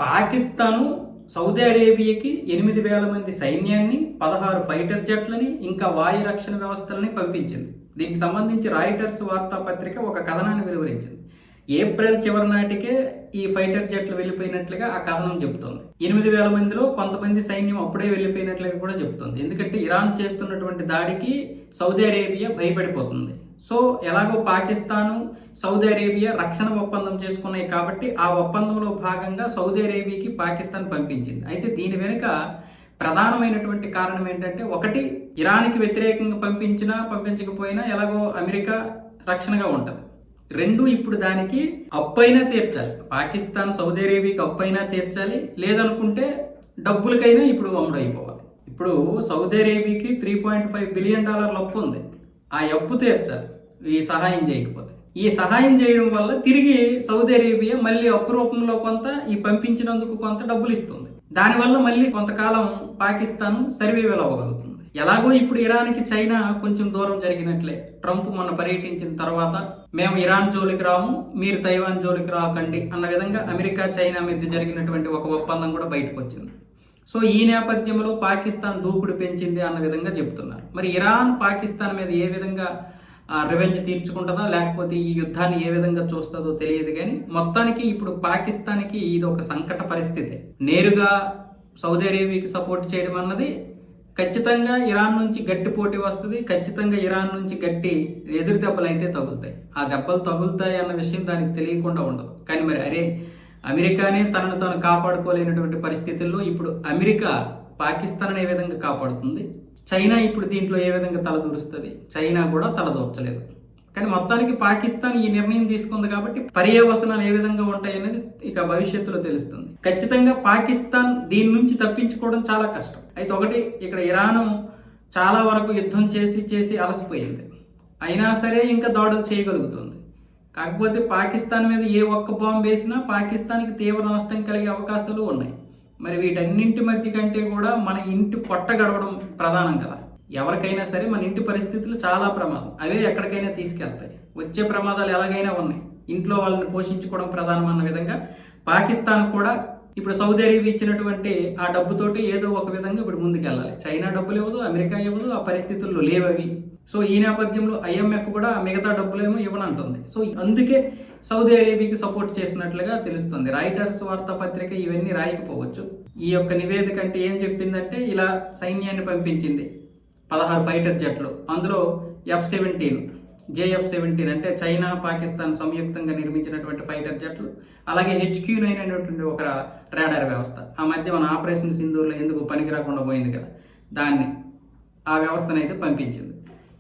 Pakistan Saudi అరేబియాకి 8,000 మంది సైన్యాన్ని, 16 fighter జెట్లని, ఇంకా వాయు రక్షణ వ్యవస్థలని పంపించింది. దీనికి సంబంధించి రాయిటర్స్ వార్తాపత్రిక ఒక కథనాన్ని వెలువరించింది. ఏప్రిల్ చివరి నాటికే ఈ ఫైటర్ జెట్లు వెళ్ళిపోయినట్లుగా ఆ కథనం చెబుతోంది. 8,000 మందిలో కొంతమంది సైన్యం అప్పుడే వెళ్ళిపోయినట్లుగా కూడా చెబుతోంది. ఎందుకంటే ఇరాన్ చేస్తున్నటువంటి దాడికి సౌదీ అరేబియా భయపడిపోతుంది. సో ఎలాగో పాకిస్తాను, సౌదీ అరేబియా రక్షణ ఒప్పందం చేసుకున్నాయి కాబట్టి ఆ ఒప్పందంలో భాగంగా సౌదీ అరేబియాకి పాకిస్తాన్ పంపించింది. అయితే దీని వెనుక ప్రధానమైనటువంటి కారణం ఏంటంటే, ఒకటి, ఇరాన్కి వ్యతిరేకంగా పంపించినా పంపించకపోయినా ఎలాగో అమెరికా రక్షణగా ఉంటుంది. రెండు, ఇప్పుడు దానికి అప్పైనా తీర్చాలి. పాకిస్తాన్ సౌదీ అరేబియాకి అప్పైనా తీర్చాలి, లేదనుకుంటే డబ్బులకైనా ఇప్పుడు అమ్ముడైపోవాలి. ఇప్పుడు సౌదీ అరేబియాకి $3.5 బిలియన్ అప్పు ఉంది. ఆ అప్పు తీర్చాలి ఈ సహాయం చేయకపోతే. ఈ సహాయం చేయడం వల్ల తిరిగి సౌదీ అరేబియా మళ్ళీ అప్పు రూపంలో కొంత, ఈ పంపించినందుకు కొంత డబ్బులు ఇస్తుంది. దానివల్ల మళ్ళీ కొంతకాలం పాకిస్తాన్ సర్వైవల్ అవ్వగలుగుతుంది. ఎలాగో ఇప్పుడు ఇరాన్కి చైనా కొంచెం దూరం జరిగినట్లే. ట్రంప్ మొన్న పర్యటించిన తర్వాత మేము ఇరాన్ జోలికి రాము, మీరు తైవాన్ జోలికి రాకండి అన్న విధంగా అమెరికా చైనా మధ్య జరిగినటువంటి ఒక ఒప్పందం కూడా బయటకు వచ్చింది. సో ఈ నేపథ్యంలో పాకిస్తాన్ దూకుడు పెంచింది అన్న విధంగా చెప్తున్నారు. మరి ఇరాన్ పాకిస్తాన్ మీద ఏ విధంగా రివెంజ్ తీర్చుకుంటుందా, లేకపోతే ఈ యుద్ధాన్ని ఏ విధంగా చూస్తుందో తెలియదు. కానీ మొత్తానికి ఇప్పుడు పాకిస్తాన్కి ఇది ఒక సంకట పరిస్థితి. నేరుగా సౌదీ అరేబియాకి సపోర్ట్ చేయడం అన్నది ఖచ్చితంగా ఇరాన్ నుంచి గట్టి పోటీ వస్తుంది. ఖచ్చితంగా ఇరాన్ నుంచి గట్టి ఎదురు దెబ్బలు అయితే తగులుతాయి. ఆ దెబ్బలు తగులుతాయి అన్న విషయం దానికి తెలియకుండా ఉండదు. కానీ మరి అమెరికానే తనను తాను కాపాడుకోలేనటువంటి పరిస్థితుల్లో ఇప్పుడు అమెరికా పాకిస్తాన్ ఏ విధంగా కాపాడుతుంది, చైనా ఇప్పుడు దీంట్లో ఏ విధంగా తలదూరుస్తుంది? చైనా కూడా తలదూర్చలేదు. కానీ మొత్తానికి పాకిస్తాన్ ఈ నిర్ణయం తీసుకుంది కాబట్టి పర్యవసనాలు ఏ విధంగా ఉంటాయి అనేది ఇక భవిష్యత్తులో తెలుస్తుంది. ఖచ్చితంగా పాకిస్తాన్ దీని నుంచి తప్పించుకోవడం చాలా కష్టం. అయితే ఒకటి, ఇక్కడ ఇరాను చాలా వరకు యుద్ధం చేసి అలసిపోయింది. అయినా సరే ఇంకా దాడులు చేయగలుగుతుంది. కాకపోతే పాకిస్తాన్ మీద ఏ ఒక్క బాంబు వేసినా పాకిస్తాన్కి తీవ్ర నష్టం కలిగే అవకాశాలు ఉన్నాయి. మరి వీటన్నింటి మధ్య కంటే కూడా మన ఇంటి పొట్ట గడవడం ప్రధానం కదా. ఎవరికైనా సరే మన ఇంటి పరిస్థితులు చాలా ప్రమాదం. అవే ఎక్కడికైనా తీసుకెళ్తాయి. వచ్చే ప్రమాదాలు ఎలాగైనా ఉన్నాయి. ఇంట్లో వాళ్ళని పోషించుకోవడం ప్రధానం అన్న విధంగా పాకిస్తాన్ కూడా ఇప్పుడు సౌదీ అరేబియా ఇచ్చినటువంటి ఆ డబ్బుతోటి ఏదో ఒక విధంగా ఇప్పుడు ముందుకెళ్ళాలి. చైనా డబ్బులు ఇవ్వదు, అమెరికా ఇవ్వదు, ఆ పరిస్థితుల్లో లేవవి. సో ఈ నేపథ్యంలో IMF కూడా మిగతా డబ్బులేమో ఇవ్వనంటుంది. సో అందుకే సౌదీ అరేబియాకి సపోర్ట్ చేసినట్లుగా తెలుస్తుంది. రాయిటర్స్ వార్తాపత్రిక ఇవన్నీ రాయకపోవచ్చు. ఈ యొక్క నివేదిక అంటే ఏం చెప్పిందంటే, ఇలా సైన్యాన్ని పంపించింది 16 ఫైటర్ జెట్లు. అందులో F-17, JF-17 అంటే చైనా పాకిస్తాన్ సంయుక్తంగా నిర్మించినటువంటి ఫైటర్ జెట్లు, అలాగే HQ-9 అనేటువంటి ఒక రాడార్ వ్యవస్థ. ఆ మధ్య మన ఆపరేషన్ సింధూర్లో ఎందుకు పనికి రాకుండా పోయింది కదా, ఆ వ్యవస్థను అయితే పంపించింది.